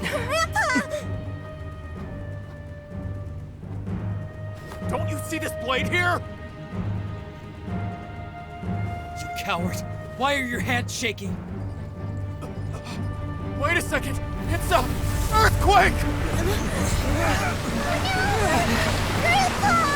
Grandpa! Don't you see this blade here? You coward! Why are your hands shaking? Wait a second! It's a earthquake! Grandpa!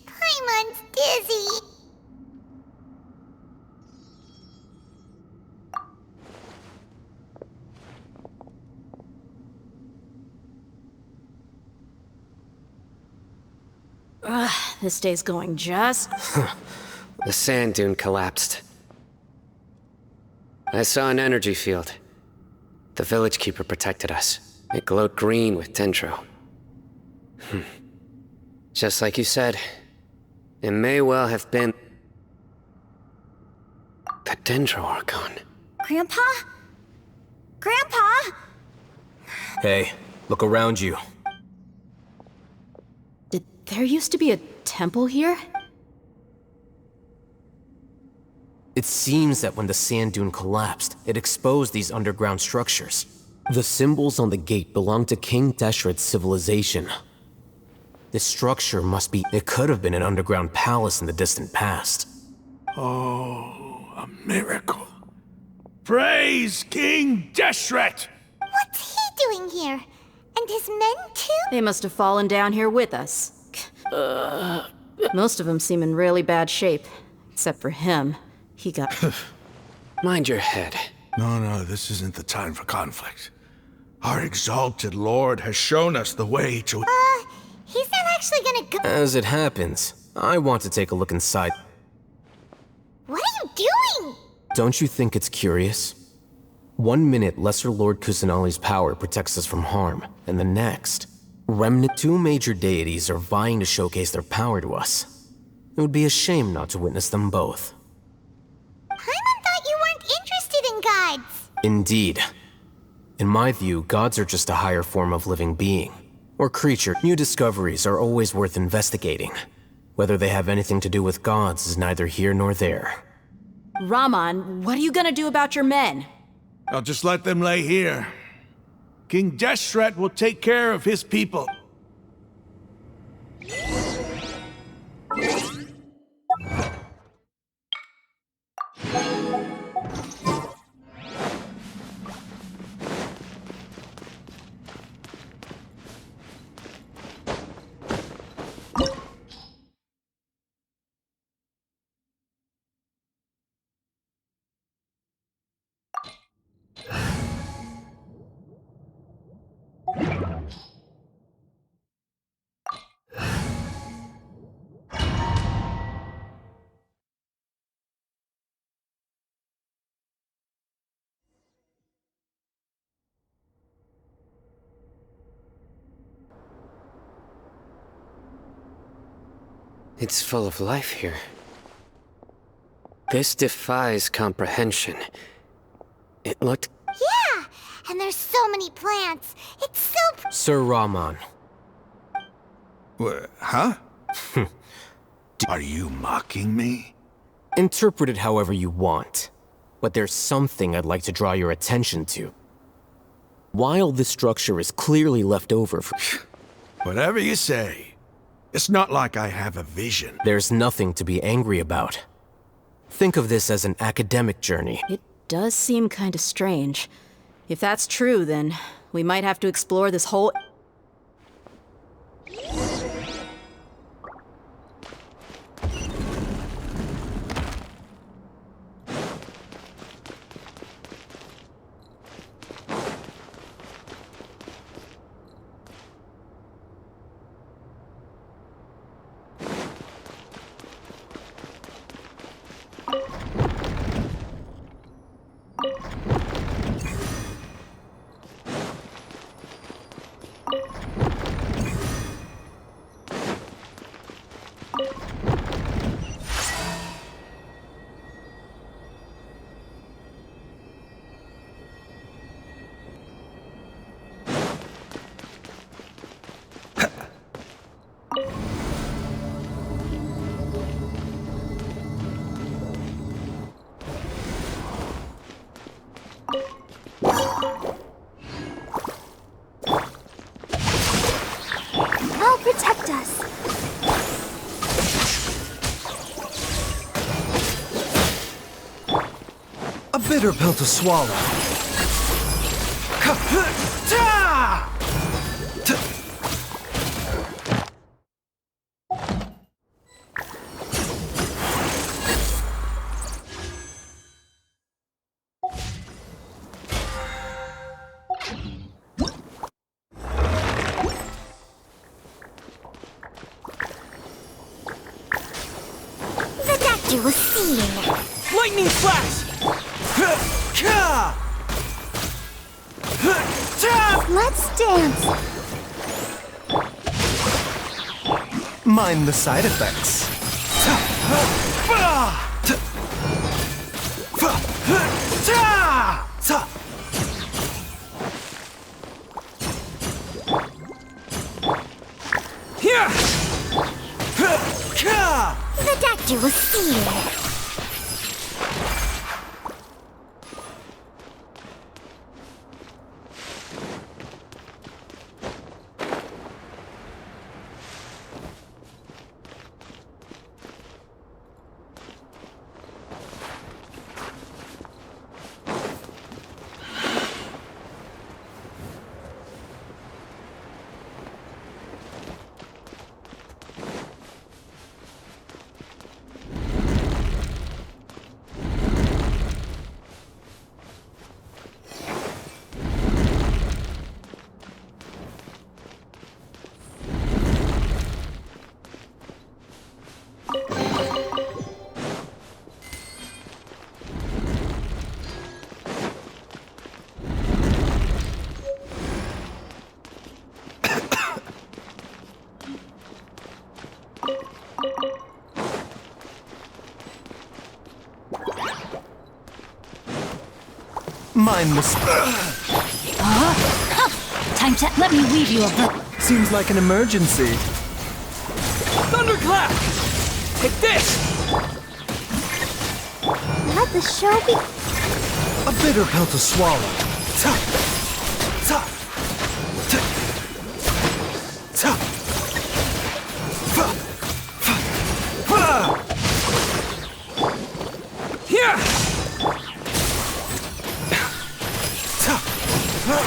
Paimon's dizzy. This day's going just... The sand dune collapsed. I saw an energy field. The village keeper protected us. It glowed green with dendro. Just like you said, it may well have been the dendro archon. Grandpa? Grandpa? Hey, look around you. There used to be a temple here? It seems that when the sand dune collapsed, it exposed these underground structures. The symbols on the gate belong to King Deshret's civilization. This structure must be... It could have been an underground palace in the distant past. Oh, a miracle. Praise King Deshret! What's he doing here? And his men too? They must have fallen down here with us. Most of them seem in really bad shape. Except for him. He got... Mind your head. No, this isn't the time for conflict. Our exalted lord has shown us the way to... He's not actually gonna go... As it happens, I want to take a look inside. What are you doing? Don't you think it's curious? 1 minute, Lesser Lord Kusanali's power protects us from harm, and the next, remnant 2 major deities are vying to showcase their power to us. It would be a shame not to witness them both. Paimon thought you weren't interested in gods. Indeed. In my view, gods are just a higher form of living being, or creature. New discoveries are always worth investigating. Whether they have anything to do with gods is neither here nor there. Raman, what are you gonna do about your men? I'll just let them lay here. King Deshret will take care of his people. It's full of life here. This defies comprehension. It looked... Yeah, and there's so many plants. It's so... Sir Raman. Huh? Are you mocking me? Interpret it however you want, but there's something I'd like to draw your attention to. While this structure is clearly left over for... Whatever you say. It's not like I have a vision. There's nothing to be angry about. Think of this as an academic journey. It does seem kinda strange. If that's true, then we might have to explore this whole... bitter pill to swallow. The doctor will see you. Lightning flash! Let's dance. Mind the side effects. The doctor will see you. Mind the Time to let me weave you a book. Seems like an emergency. Thunderclap! Take this! Let the show be. A bitter pill to swallow. Ta, ta, ta, ta. Fa, fa, fa. Here! Ta, fa.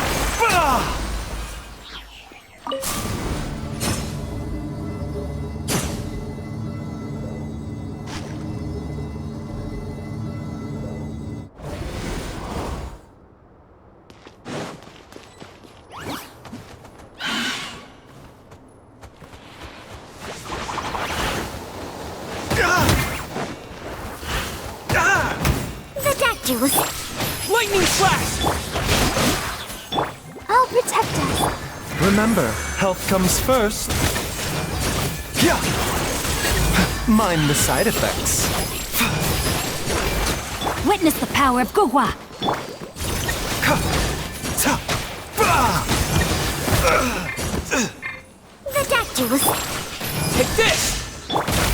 The doctor will. Lightning flash! I'll protect us. Remember, health comes first. Yeah. Mind the side effects. Witness the power of Gugwa. Ka, ta, ba. The doctor will. Take this!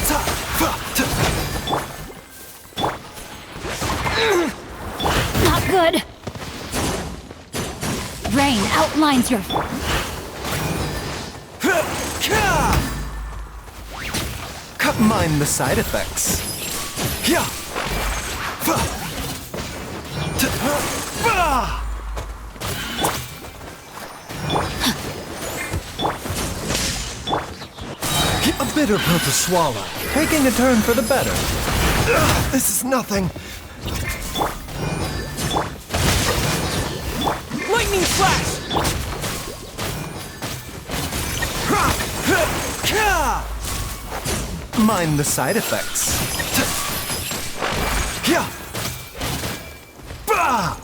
Ta, fa, ta. Not good. Rain outlines your... Mind the side effects. Yeah. Fa. Ta, ba. A bitter pill to swallow. Taking a turn for the better. This is nothing. Lightning flash! Mind the side effects. Yeah. Ba.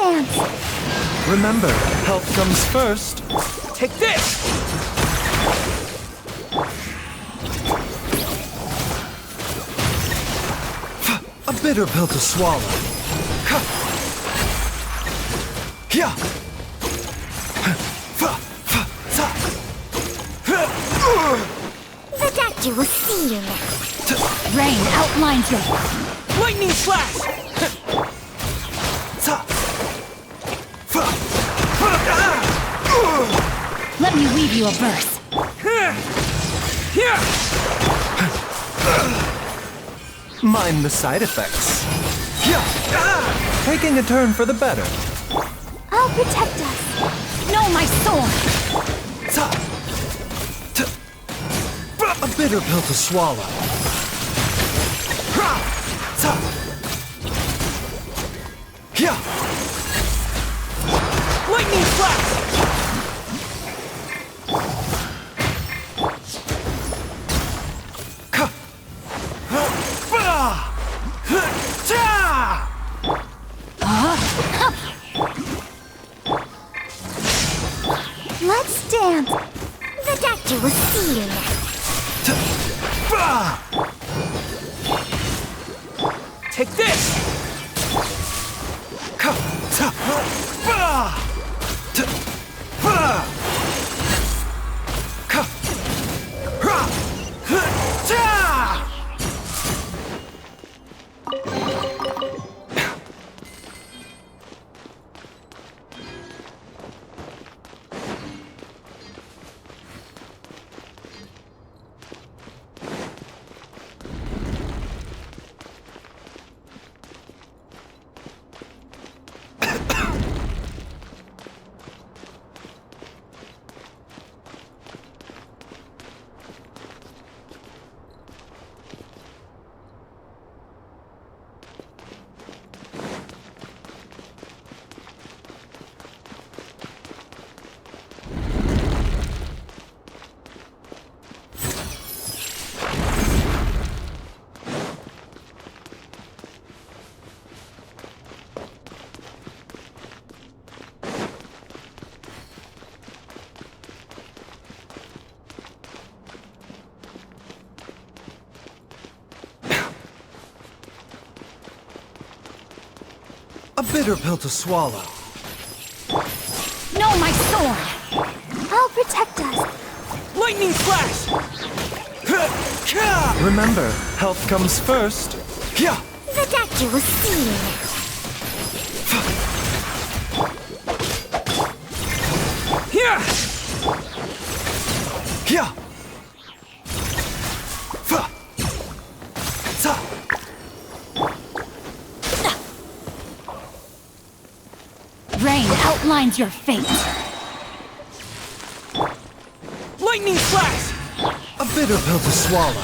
dance! Remember, health comes first. Take this! A bitter pill to swallow. Yeah. The doctor will see you now. Rain outlines your... Lightning slash! Let me weave you a verse. Mind the side effects. Taking a turn for the better. I'll protect us. No, my sword! A bitter pill to swallow. Lightning slash! Let's dance. The doctor will see you now. Take this! A bitter pill to swallow. No, my sword! I'll protect us. Lightning slash! Remember, health comes first. The doctor will see you now. Here! Rain outlines your fate. Lightning slash! A bitter pill to swallow.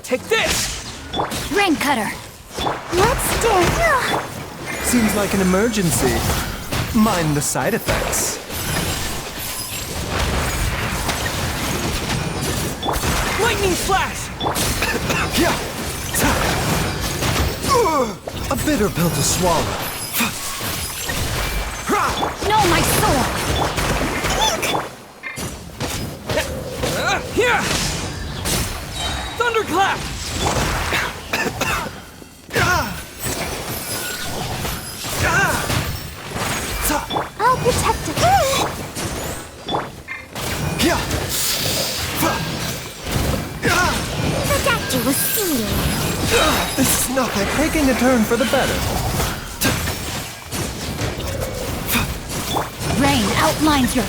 Take this! Rain cutter. Let's do. Seems like an emergency. Mind the side effects. Lightning flash! A bitter pill to swallow. No, my sword. Here! Thunderclap! I'll protect it. The doctor was seeing. This is not like taking a turn for the better. Rain outlines your...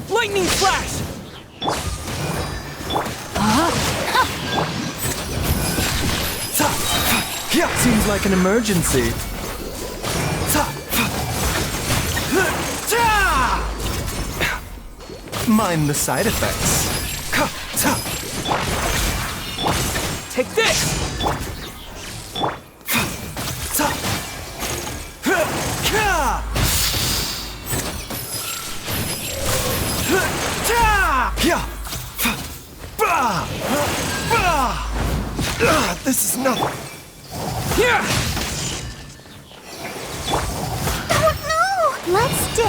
Lightning flash! Seems like an emergency. Mind the side effects. Take this! This is nothing. Here! Oh no! Let's do.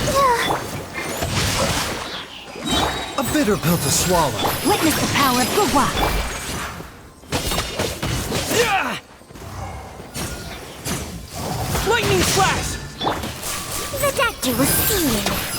A Bitter pill to swallow. Witness the power of Gugwa. Lightning flash! The doctor was seeing.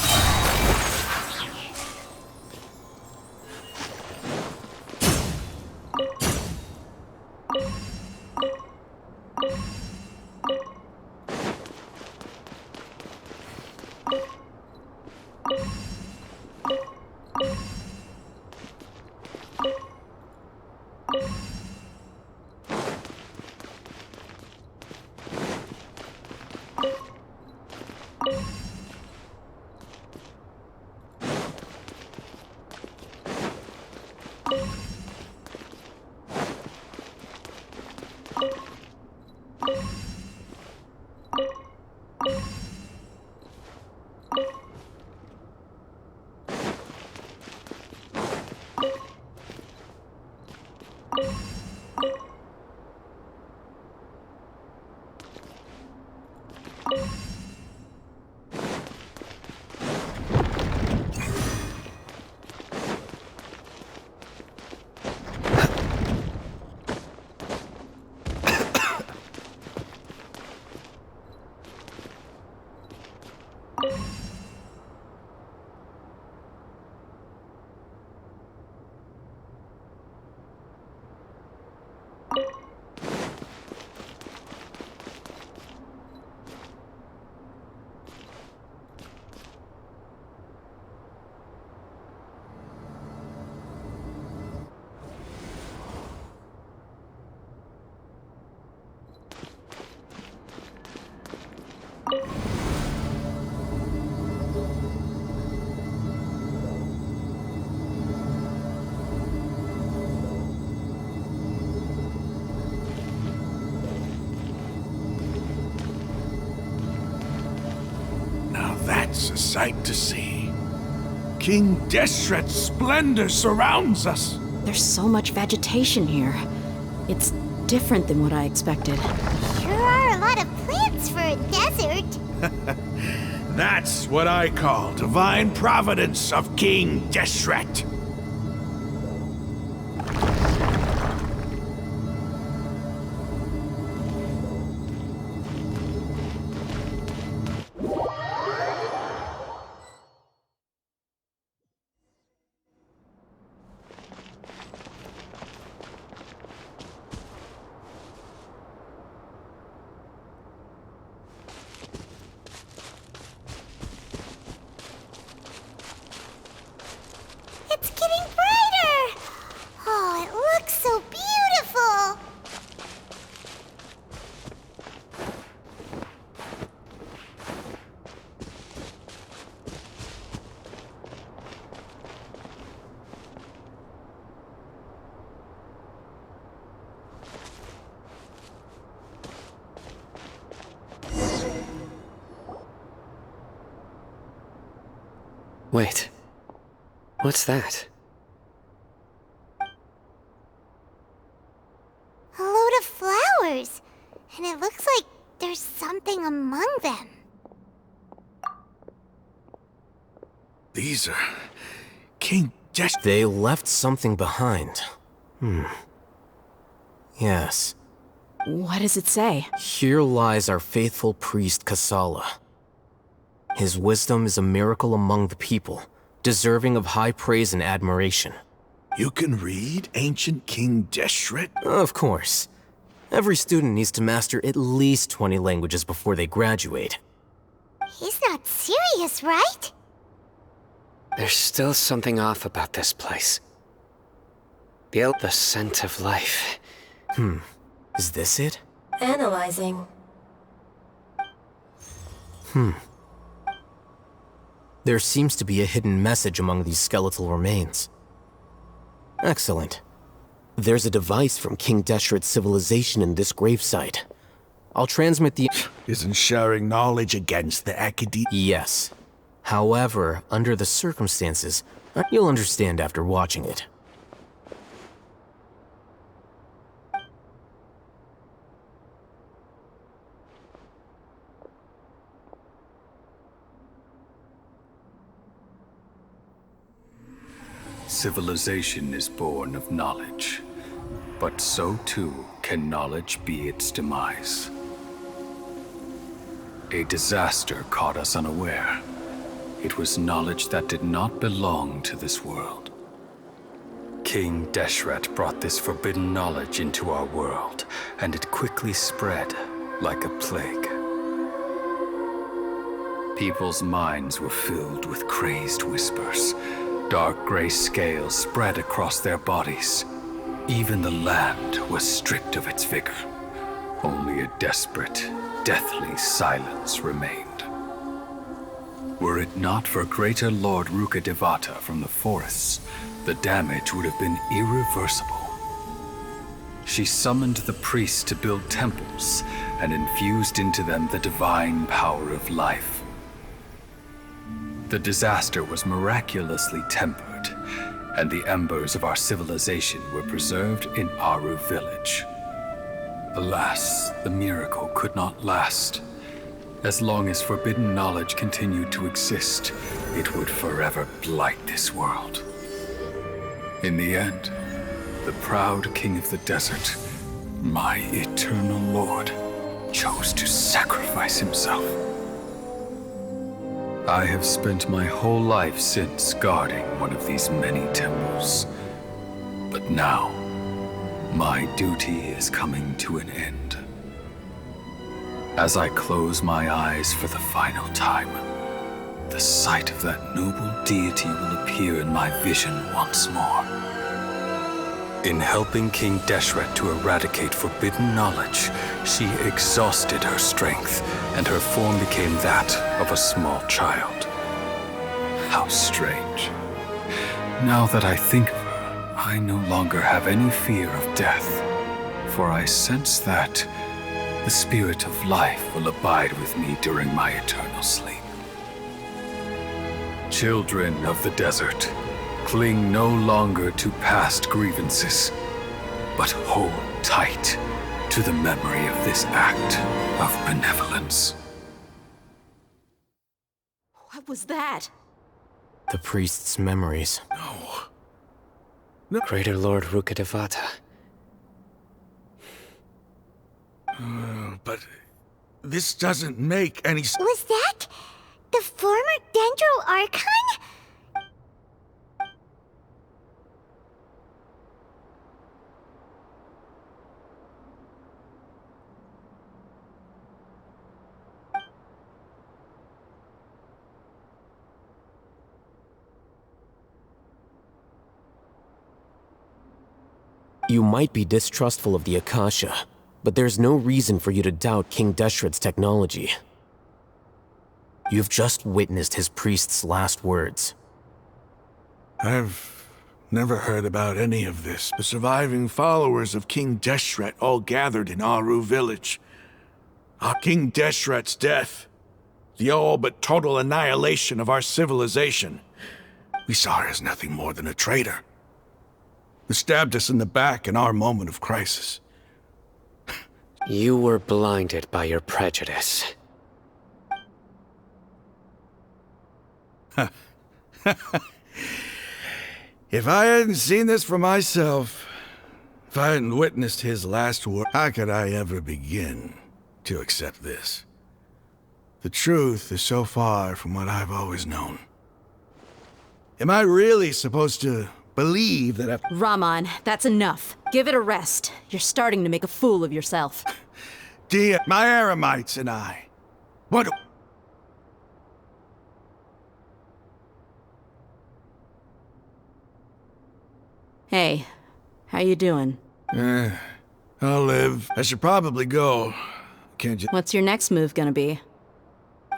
That's a sight to see. King Deshret's splendor surrounds us. There's so much vegetation here. It's different than what I expected. Sure are a lot of plants for a desert. That's what I call divine providence of King Deshret. It's getting brighter! Oh, it looks so beautiful! Wait. What's that? A load of flowers. And it looks like there's something among them. These are King Deshret. They left something behind. Yes. What does it say? Here lies our faithful priest Kasala. His wisdom is a miracle among the people, deserving of high praise and admiration. You can read ancient King Deshret? Of course. Every student needs to master at least 20 languages before they graduate. He's not serious, right? There's still something off about this place. The scent of life. Is this it? Analyzing. There seems to be a hidden message among these skeletal remains. Excellent. There's a device from King Deshret's civilization in this gravesite. I'll transmit the... Isn't sharing knowledge against the academy? Yes. However, under the circumstances, you'll understand after watching it. civilization is born of knowledge, but so too can knowledge be its demise. A disaster caught us unaware. It was knowledge that did not belong to this world. King Deshret brought this forbidden knowledge into our world, and it quickly spread like a plague. People's minds were filled with crazed whispers. Dark gray scales spread across their bodies. Even the land was stripped of its vigor. Only a desperate, deathly silence remained. Were it not for greater Lord Rukkhadevata from the forests, the damage would have been irreversible. She summoned the priests to build temples and infused into them the divine power of life. The disaster was miraculously tempered, and the embers of our civilization were preserved in Aru village. Alas, the miracle could not last. As long as forbidden knowledge continued to exist, it would forever blight this world. In the end, the proud king of the desert, my eternal lord, chose to sacrifice himself. I have spent my whole life since guarding one of these many temples. But now, my duty is coming to an end. As I close my eyes for the final time, the sight of that noble deity will appear in my vision once more. In helping King Deshret to eradicate forbidden knowledge, she exhausted her strength, and her form became that of a small child. How strange. Now that I think of her, I no longer have any fear of death, for I sense that the spirit of life will abide with me during my eternal sleep. Children of the desert, cling no longer to past grievances, but hold tight to the memory of this act of benevolence. What was that? The priest's memories. No. Greater Lord Rukkhadevata. But this doesn't make any sense. Was that the former Dendro Archon? You might be distrustful of the Akasha, but there's no reason for you to doubt King Deshret's technology. You've just witnessed his priest's last words. I've never heard about any of this. The surviving followers of King Deshret all gathered in Aru village. Our King Deshret's death, the all but total annihilation of our civilization. We saw her as nothing more than a traitor, who stabbed us in the back in our moment of crisis. You were blinded by your prejudice. If I hadn't seen this for myself, if I hadn't witnessed his last word, how could I ever begin to accept this? The truth is so far from what I've always known. Am I really supposed to believe that Raman, that's enough. Give it a rest. You're starting to make a fool of yourself. Dia, my Aramites and I, what? Hey, how you doing? I'll live. I should probably go. Can't you? What's your next move gonna be?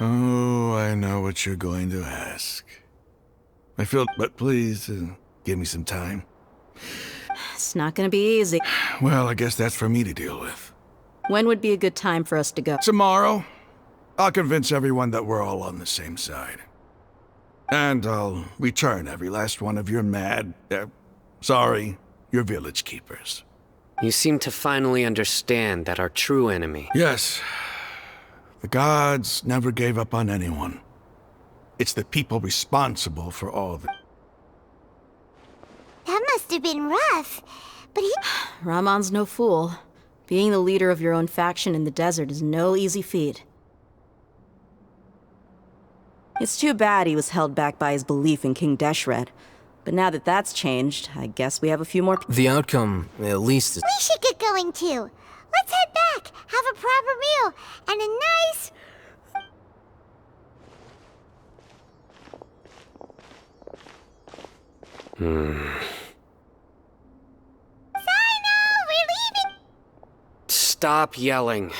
Oh, I know what you're going to ask. I feel, but please, give me some time. It's not gonna be easy. Well, I guess that's for me to deal with. When would be a good time for us to go? Tomorrow, I'll convince everyone that we're all on the same side. And I'll return every last one of your your village keepers. You seem to finally understand that our true enemy... Yes. The gods never gave up on anyone. It's the people responsible for all the... That must have been rough. But he... Ramon's no fool. Being the leader of your own faction in the desert is no easy feat. It's too bad he was held back by his belief in King Deshret. But now that that's changed, I guess we have a few more... The outcome, at least, is... We should get going too. Let's head back, have a proper meal, and a nice... Sino, we're leaving! Stop yelling.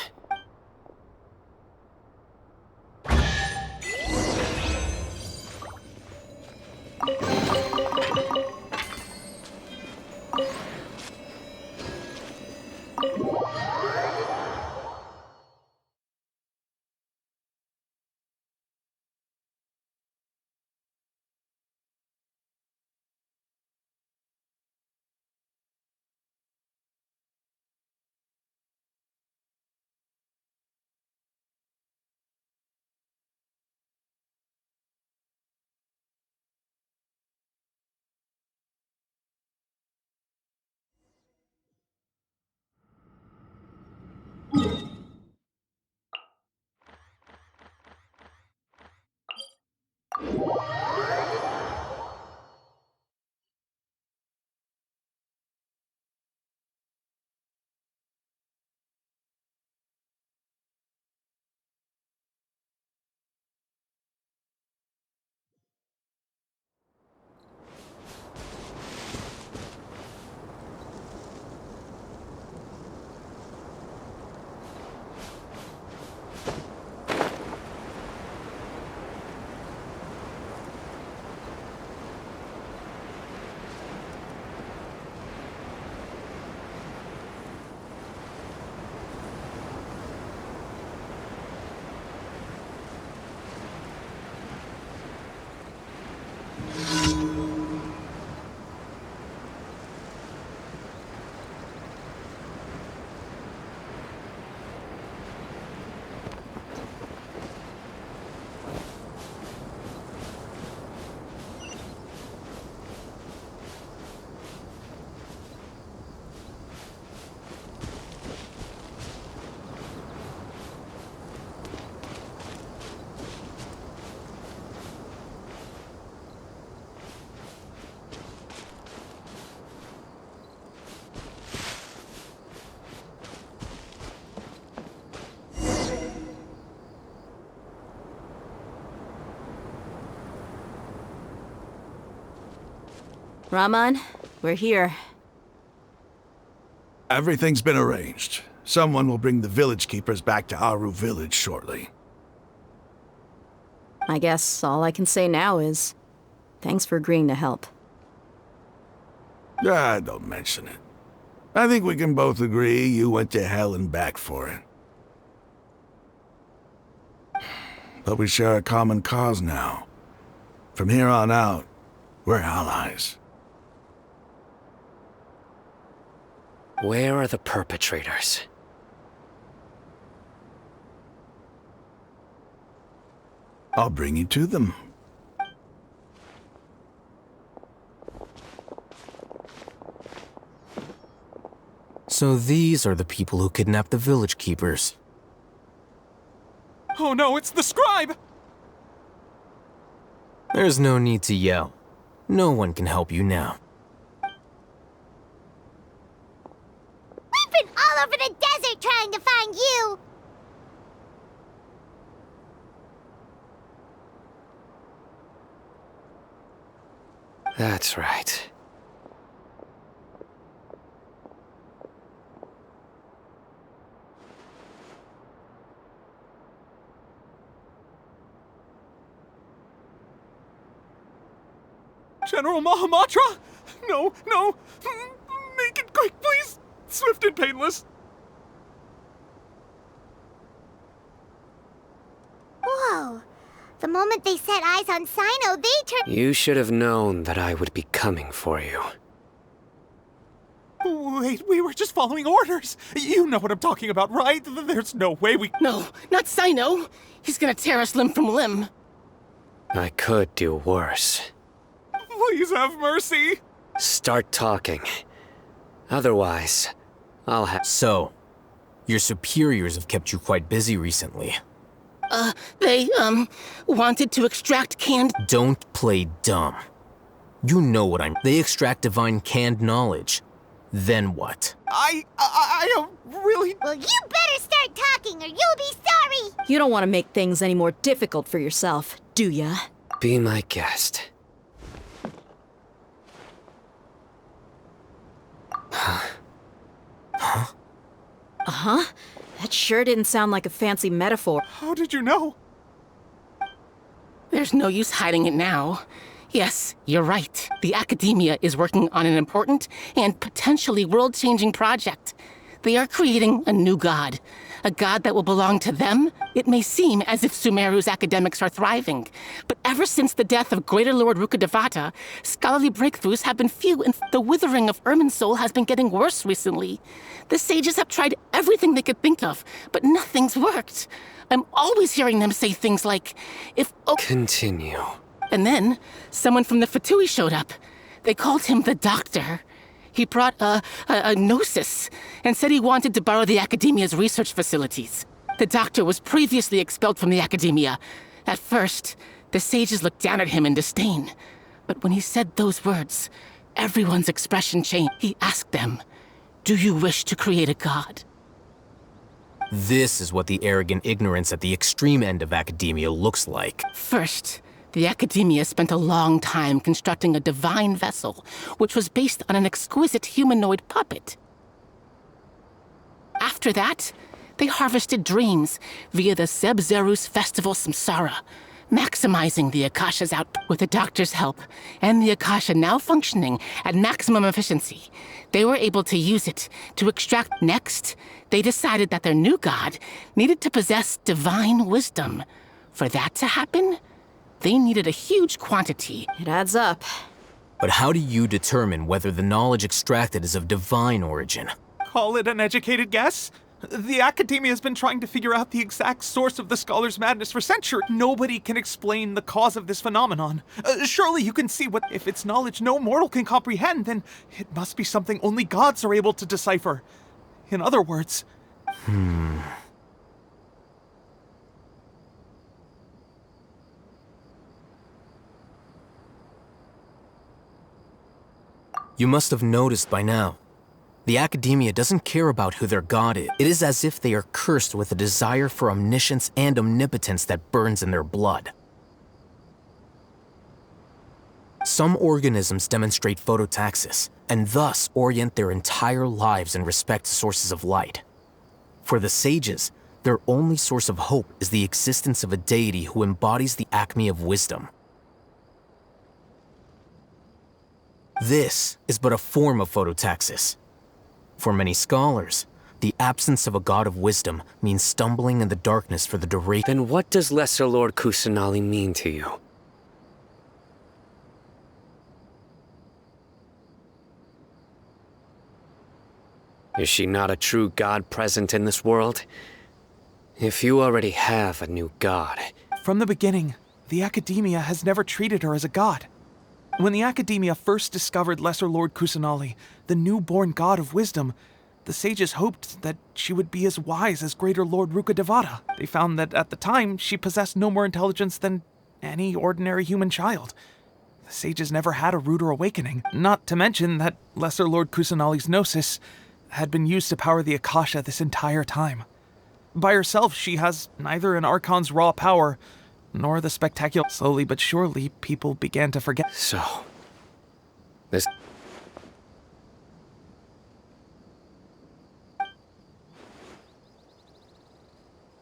Ramon, we're here. Everything's been arranged. Someone will bring the village keepers back to Aru village shortly. I guess all I can say now is, thanks for agreeing to help. Ah, don't mention it. I think we can both agree you went to hell and back for it. But we share a common cause now. From here on out, we're allies. Where are the perpetrators? I'll bring you to them. So these are the people who kidnapped the village keepers. Oh no, it's the scribe! There's no need to yell. No one can help you now. We've been all over the desert trying to find you! That's right. General Mahamatra? No, no! Make it quick, please! Swift and painless! Whoa. The moment they set eyes on Sino, they turned... You should have known that I would be coming for you. Wait, we were just following orders! You know what I'm talking about, right? There's no way we... No, not Sino! He's gonna tear us limb from limb! I could do worse. Please have mercy! Start talking. Otherwise, I'll have... So, your superiors have kept you quite busy recently. They, wanted to extract canned... Don't play dumb. You know what I'm... They extract divine canned knowledge. Then what? I don't really... Well, you better start talking or you'll be sorry! You don't want to make things any more difficult for yourself, do ya? Be my guest. Uh-huh. That sure didn't sound like a fancy metaphor. How did you know? There's no use hiding it now. Yes, you're right. The Academia is working on an important and potentially world-changing project. They are creating a new god. A god that will belong to them. It may seem as if Sumeru's academics are thriving, but ever since the death of Greater Lord Rukkhadevata, scholarly breakthroughs have been few and the withering of Irminsul has been getting worse recently. The sages have tried everything they could think of, but nothing's worked. I'm always hearing them say things like, if... Continue. And then, someone from the Fatui showed up. They called him the Doctor. He brought a gnosis and said he wanted to borrow the Academia's research facilities. The Doctor was previously expelled from the Academia. At first, the sages looked down at him in disdain. But when he said those words, everyone's expression changed. He asked them, "Do you wish to create a god?" This is what the arrogant ignorance at the extreme end of academia looks like. First, the Academia spent a long time constructing a divine vessel, which was based on an exquisite humanoid puppet. After that, they harvested dreams via the Sebzerus Festival Samsara, maximizing the Akasha's output. With the Doctor's help, and the Akasha now functioning at maximum efficiency, they were able to use it to extract. Next, they decided that their new god needed to possess divine wisdom. For that to happen, they needed a huge quantity. It adds up. But how do you determine whether the knowledge extracted is of divine origin? Call it an educated guess? The Academia has been trying to figure out the exact source of the scholar's madness for centuries. Nobody can explain the cause of this phenomenon. Surely you can see what... If it's knowledge no mortal can comprehend, then it must be something only gods are able to decipher. In other words... You must have noticed by now. The Academia doesn't care about who their god is. It is as if they are cursed with a desire for omniscience and omnipotence that burns in their blood. Some organisms demonstrate phototaxis, and thus orient their entire lives in respect to sources of light. For the sages, their only source of hope is the existence of a deity who embodies the acme of wisdom. This is but a form of phototaxis. For many scholars, the absence of a god of wisdom means stumbling in the darkness for the duration. Then what does Lesser Lord Kusanali mean to you? Is she not a true god present in this world? If you already have a new god... From the beginning, the Academia has never treated her as a god. When the Academia first discovered Lesser Lord Kusanali, the newborn god of wisdom, the sages hoped that she would be as wise as Greater Lord Rukkhadevata. They found that at the time, she possessed no more intelligence than any ordinary human child. The sages never had a ruder awakening, not to mention that Lesser Lord Kusanali's gnosis had been used to power the Akasha this entire time. By herself, she has neither an Archon's raw power, nor the spectacular... Slowly but surely, people began to forget. So... this...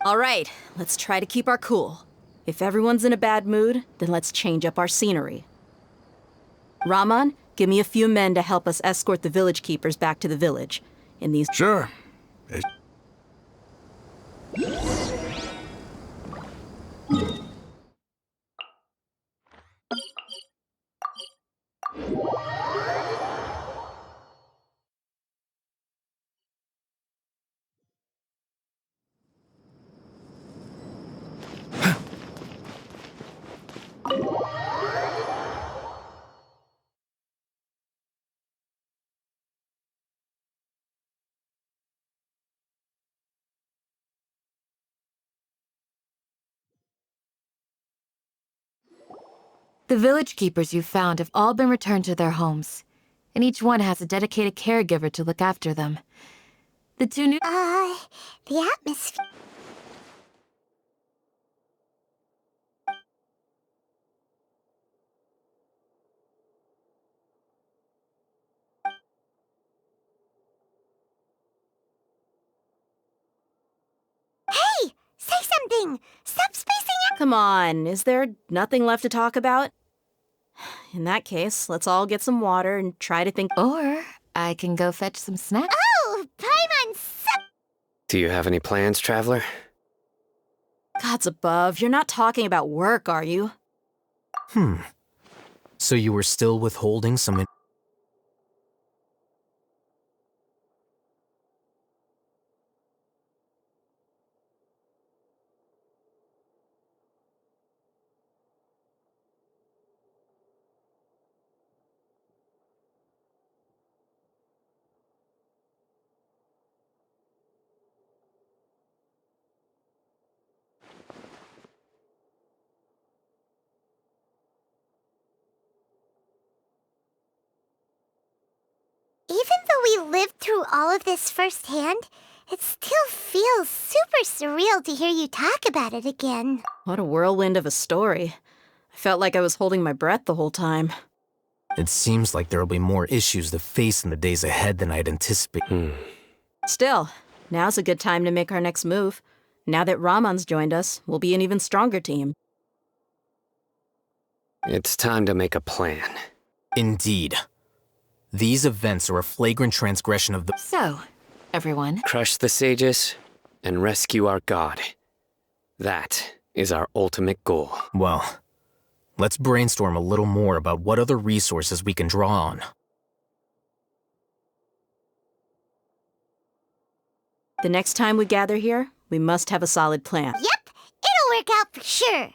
All right, let's try to keep our cool. If everyone's in a bad mood, then let's change up our scenery. Raman, give me a few men to help us escort the village keepers back to the village. In these... Sure. The village keepers you found have all been returned to their homes, and each one has a dedicated caregiver to look after them. The two new- The atmosphere. Hey! Say something! Stop spacing out! Come on, is there nothing left to talk about? In that case, let's all get some water and try to think. Or I can go fetch some snacks. Oh! Paimon, Do you have any plans, traveler? Gods above, you're not talking about work, are you? So you were still withholding some. Even though we lived through all of this firsthand, it still feels super surreal to hear you talk about it again. What a whirlwind of a story. I felt like I was holding my breath the whole time. It seems like there will be more issues to face in the days ahead than I'd anticipated. Still, now's a good time to make our next move. Now that Ramon's joined us, we'll be an even stronger team. It's time to make a plan. Indeed. These events are a flagrant transgression of the— So, everyone, Crush the sages and rescue our god. That is our ultimate goal. Well, let's brainstorm a little more about what other resources we can draw on. The next time we gather here, we must have a solid plan. Yep, it'll work out for sure.